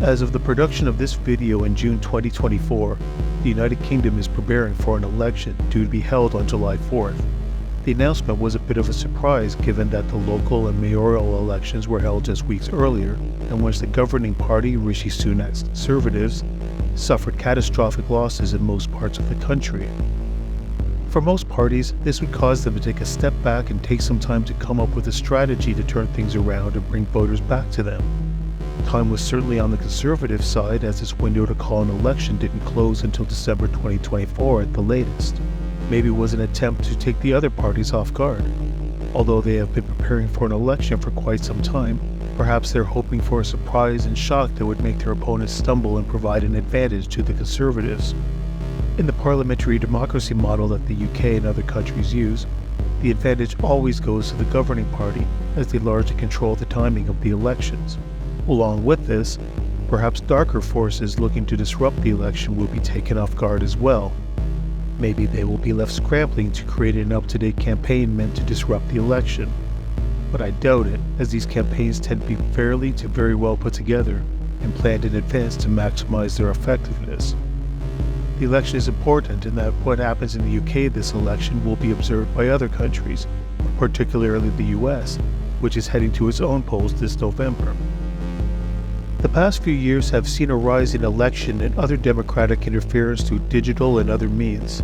As of the production of this video in June 2024, the United Kingdom is preparing for an election due to be held on July 4th. The announcement was a bit of a surprise given that the local and mayoral elections were held just weeks earlier, in which the governing party, Rishi Sunak's Conservatives, suffered catastrophic losses in most parts of the country. For most parties, this would cause them to take a step back and take some time to come up with a strategy to turn things around and bring voters back to them. Time was certainly on the Conservative side, as this window to call an election didn't close until December 2024 at the latest. Maybe it was an attempt to take the other parties off guard. Although they have been preparing for an election for quite some time, perhaps they're hoping for a surprise and shock that would make their opponents stumble and provide an advantage to the Conservatives. In the parliamentary democracy model that the UK and other countries use, the advantage always goes to the governing party, as they largely control the timing of the elections. Along with this, perhaps darker forces looking to disrupt the election will be taken off guard as well. Maybe they will be left scrambling to create an up-to-date campaign meant to disrupt the election. But I doubt it, as these campaigns tend to be fairly to very well put together and planned in advance to maximize their effectiveness. The election is important in that what happens in the UK this election will be observed by other countries, particularly the US, which is heading to its own polls this November. The past few years have seen a rise in election and other democratic interference through digital and other means.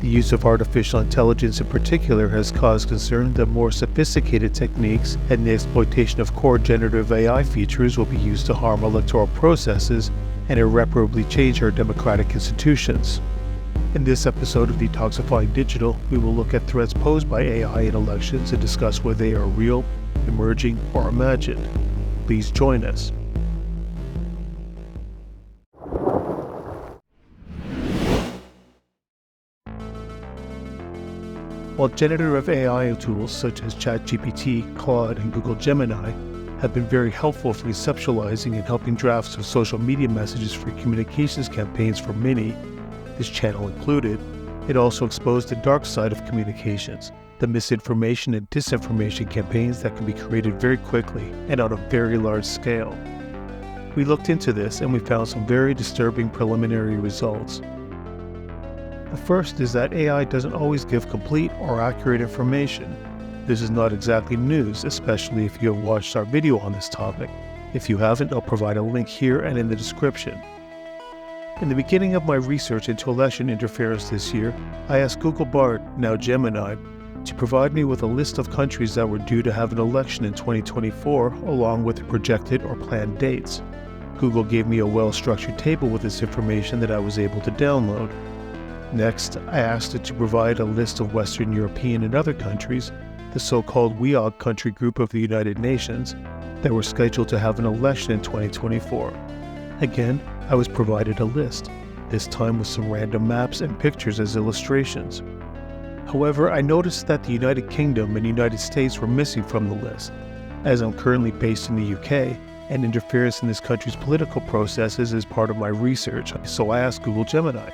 The use of artificial intelligence in particular has caused concern that more sophisticated techniques and the exploitation of core generative AI features will be used to harm electoral processes and irreparably change our democratic institutions. In this episode of Detoxifying Digital, we will look at threats posed by AI in elections and discuss whether they are real, emerging, or imagined. Please join us. While generative AI tools such as ChatGPT, Claude, and Google Gemini have been very helpful for conceptualizing and helping drafts of social media messages for communications campaigns for many, this channel included, it also exposed the dark side of communications, the misinformation and disinformation campaigns that can be created very quickly and on a very large scale. We looked into this and we found some very disturbing preliminary results. The first is that AI doesn't always give complete or accurate information. This is not exactly news, especially if you have watched our video on this topic. If you haven't, I'll provide a link here and in the description. In the beginning of my research into election interference this year, I asked Google Bard, now Gemini, to provide me with a list of countries that were due to have an election in 2024, along with the projected or planned dates. Google gave me a well-structured table with this information that I was able to download. Next, I asked it to provide a list of Western European and other countries, the so-called WEOG country group of the United Nations, that were scheduled to have an election in 2024. Again, I was provided a list, this time with some random maps and pictures as illustrations. However, I noticed that the United Kingdom and United States were missing from the list. As I'm currently based in the UK, and interference in this country's political processes is part of my research, so I asked Google Gemini.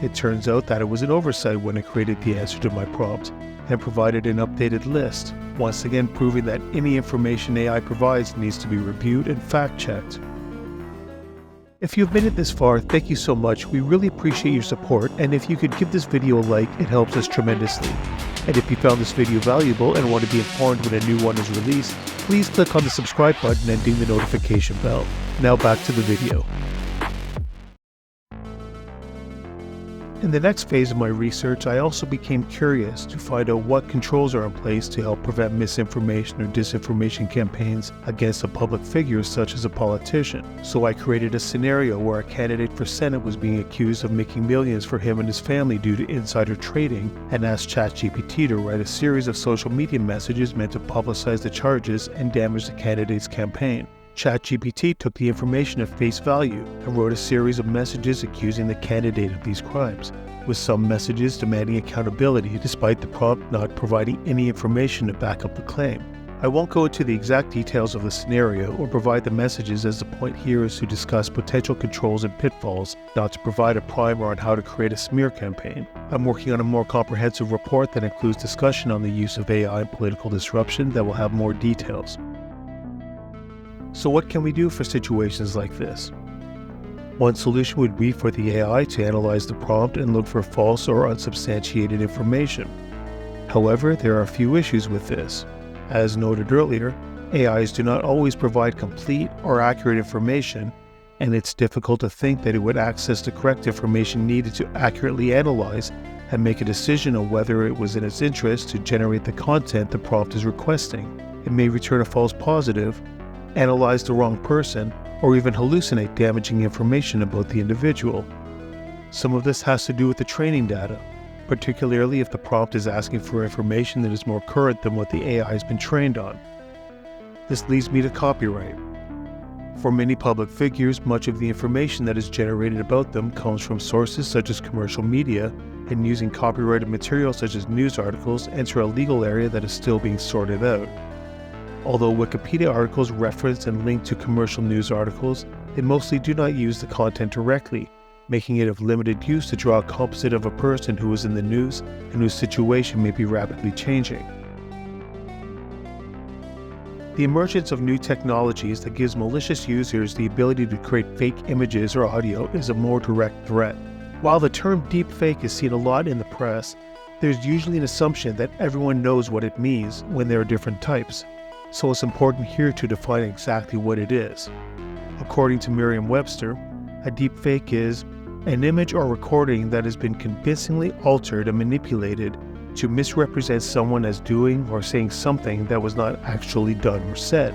It turns out that it was an oversight when it created the answer to my prompt and provided an updated list, once again proving that any information AI provides needs to be reviewed and fact-checked. If you've made it this far, thank you so much. We really appreciate your support, and if you could give this video a like, it helps us tremendously. And if you found this video valuable and want to be informed when a new one is released, please click on the subscribe button and ding the notification bell. Now back to the video. In the next phase of my research, I also became curious to find out what controls are in place to help prevent misinformation or disinformation campaigns against a public figure such as a politician. So I created a scenario where a candidate for Senate was being accused of making millions for him and his family due to insider trading, and asked ChatGPT to write a series of social media messages meant to publicize the charges and damage the candidate's campaign. ChatGPT took the information at face value and wrote a series of messages accusing the candidate of these crimes, with some messages demanding accountability despite the prompt not providing any information to back up the claim. I won't go into the exact details of the scenario or provide the messages, as the point here is to discuss potential controls and pitfalls, not to provide a primer on how to create a smear campaign. I'm working on a more comprehensive report that includes discussion on the use of AI in political disruption that will have more details. So what can we do for situations like this? One solution would be for the AI to analyze the prompt and look for false or unsubstantiated information. However, there are a few issues with this. As noted earlier, AIs do not always provide complete or accurate information, and it's difficult to think that it would access the correct information needed to accurately analyze and make a decision on whether it was in its interest to generate the content the prompt is requesting. It may return a false positive, analyze the wrong person, or even hallucinate damaging information about the individual. Some of this has to do with the training data, particularly if the prompt is asking for information that is more current than what the AI has been trained on. This leads me to copyright. For many public figures, much of the information that is generated about them comes from sources such as commercial media, and using copyrighted material such as news articles enter a legal area that is still being sorted out. Although Wikipedia articles reference and link to commercial news articles, they mostly do not use the content directly, making it of limited use to draw a composite of a person who is in the news and whose situation may be rapidly changing. The emergence of new technologies that gives malicious users the ability to create fake images or audio is a more direct threat. While the term deepfake is seen a lot in the press, there's usually an assumption that everyone knows what it means when there are different types. So it's important here to define exactly what it is. According to Merriam-Webster, a deepfake is an image or recording that has been convincingly altered and manipulated to misrepresent someone as doing or saying something that was not actually done or said.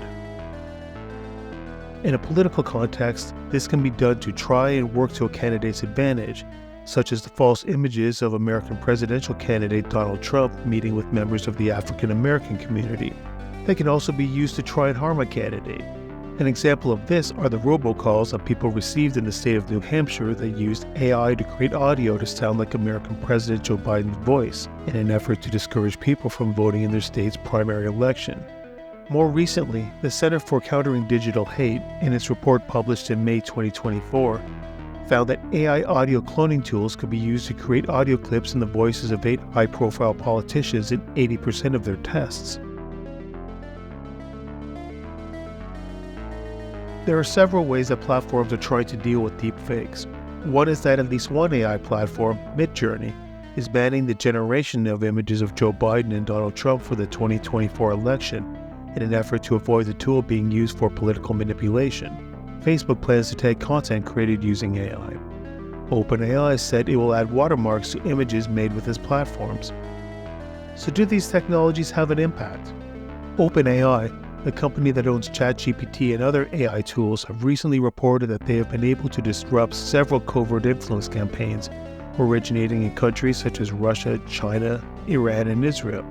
In a political context, this can be done to try and work to a candidate's advantage, such as the false images of American presidential candidate Donald Trump meeting with members of the African American community. They can also be used to try and harm a candidate. An example of this are the robocalls that people received in the state of New Hampshire that used AI to create audio to sound like American President Joe Biden's voice in an effort to discourage people from voting in their state's primary election. More recently, the Center for Countering Digital Hate, in its report published in May 2024, found that AI audio cloning tools could be used to create audio clips in the voices of 8 high-profile politicians in 80% of their tests. There are several ways that platforms are trying to deal with deepfakes. One is that at least one AI platform, Midjourney, is banning the generation of images of Joe Biden and Donald Trump for the 2024 election in an effort to avoid the tool being used for political manipulation. Facebook plans to take content created using AI. OpenAI said it will add watermarks to images made with its platforms. So do these technologies have an impact? OpenAI, the company that owns ChatGPT and other AI tools, have recently reported that they have been able to disrupt several covert influence campaigns originating in countries such as Russia, China, Iran, and Israel.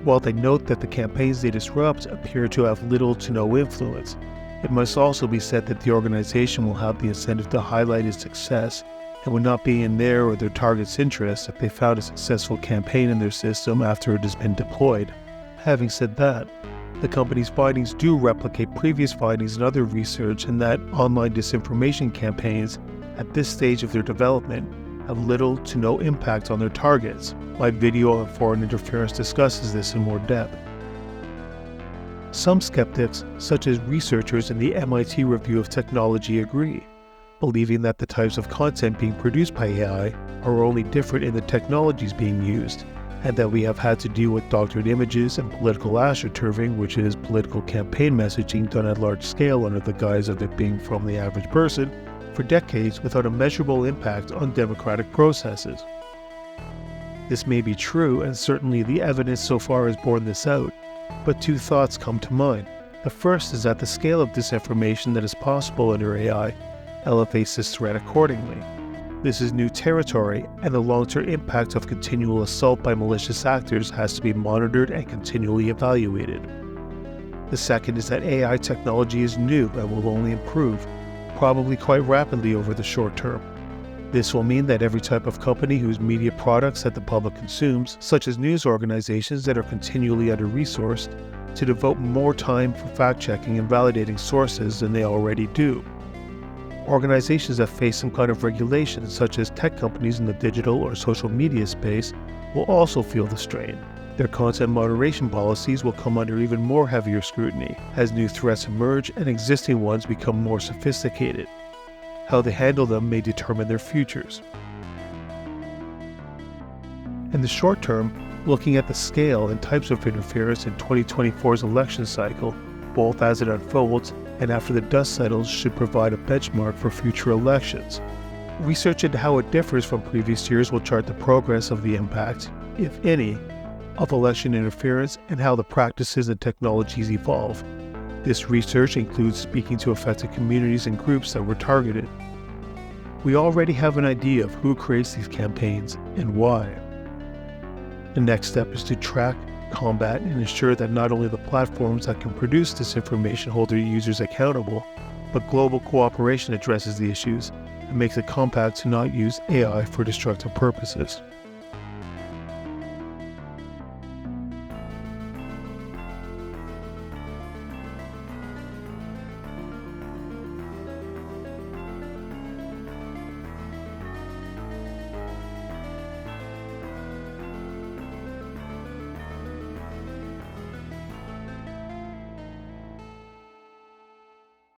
While they note that the campaigns they disrupt appear to have little to no influence, it must also be said that the organization will have the incentive to highlight its success and would not be in their or their target's interest if they found a successful campaign in their system after it has been deployed. Having said that, the company's findings do replicate previous findings in other research, and that online disinformation campaigns at this stage of their development have little to no impact on their targets. My video on foreign interference discusses this in more depth. Some skeptics, such as researchers in the MIT Review of Technology, agree, believing that the types of content being produced by AI are only different in the technologies being used, and that we have had to deal with doctored images and political astroturfing, which is political campaign messaging done at large scale under the guise of it being from the average person, for decades without a measurable impact on democratic processes. This may be true, and certainly the evidence so far has borne this out, but two thoughts come to mind. The first is that the scale of disinformation that is possible under AI elevates this threat accordingly. This is new territory, and the long-term impact of continual assault by malicious actors has to be monitored and continually evaluated. The second is that AI technology is new and will only improve, probably quite rapidly over the short term. This will mean that every type of company whose media products that the public consumes, such as news organizations that are continually under-resourced, to devote more time for fact-checking and validating sources than they already do. Organizations that face some kind of regulation, such as tech companies in the digital or social media space, will also feel the strain. Their content moderation policies will come under even more heavier scrutiny as new threats emerge and existing ones become more sophisticated. How they handle them may determine their futures. In the short term, looking at the scale and types of interference in 2024's election cycle, both as it unfolds and after the dust settles, should provide a benchmark for future elections. Research into how it differs from previous years will chart the progress of the impact, if any, of election interference and how the practices and technologies evolve. This research includes speaking to affected communities and groups that were targeted. We already have an idea of who creates these campaigns and why. The next step is to track, combat, and ensure that not only the platforms that can produce disinformation hold their users accountable, but global cooperation addresses the issues and makes it compact to not use AI for destructive purposes.